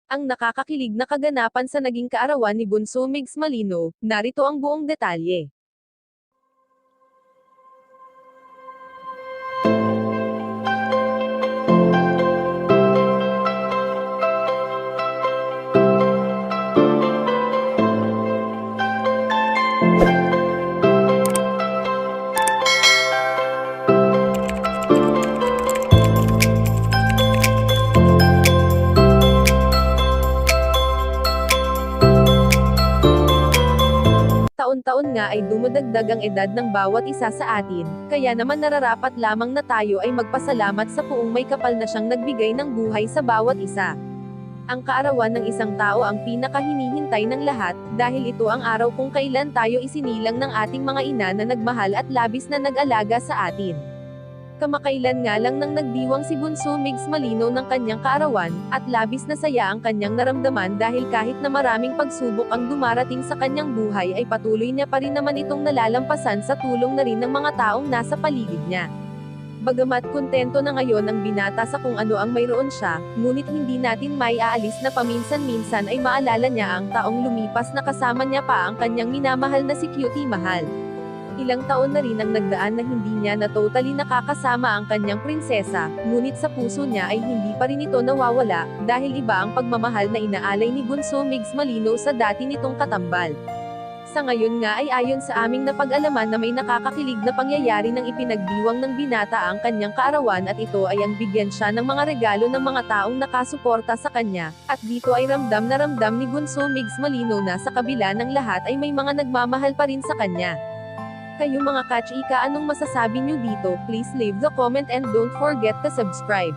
Ang nakakakilig na kaganapan sa naging kaarawan ni Bunso Migs Malino, narito ang buong detalye. Taon-taon nga ay dumadagdag ang edad ng bawat isa sa atin, kaya naman nararapat lamang na tayo ay magpasalamat sa Poong may kapal na siyang nagbigay ng buhay sa bawat isa. Ang kaarawan ng isang tao ang pinakahinihintay ng lahat, dahil ito ang araw kung kailan tayo isinilang ng ating mga ina na nagmahal at labis na nag-alaga sa atin. Kamakailan nga lang nang nagdiwang si Bunso Migs Malino ng kanyang kaarawan, at labis na saya ang kanyang naramdaman dahil kahit na maraming pagsubok ang dumarating sa kanyang buhay ay patuloy niya pa rin naman itong nalalampasan sa tulong na rin ng mga taong nasa paligid niya. Bagamat kontento na ngayon ang binata sa kung ano ang mayroon siya, ngunit hindi natin maiaalis na paminsan-minsan ay maalala niya ang taong lumipas na kasama niya pa ang kanyang minamahal na si Cutie Mahal. Ilang taon na rin ang nagdaan na hindi niya na totally nakakasama ang kanyang prinsesa, ngunit sa puso niya ay hindi pa rin ito nawawala, dahil iba ang pagmamahal na inaalay ni Bunso Migs Malino sa dati nitong katambal. Sa ngayon nga ay ayon sa aming napag-alaman na may nakakakilig na pangyayari nang ipinagdiwang ng binata ang kanyang kaarawan at ito ay ang bigyan siya ng mga regalo ng mga taong nakasuporta sa kanya, at dito ay ramdam na ramdam ni Bunso Migs Malino na sa kabila ng lahat ay may mga nagmamahal pa rin sa kanya. Kayo mga kachika, anong masasabi nyo dito? Please leave the comment and don't forget to subscribe.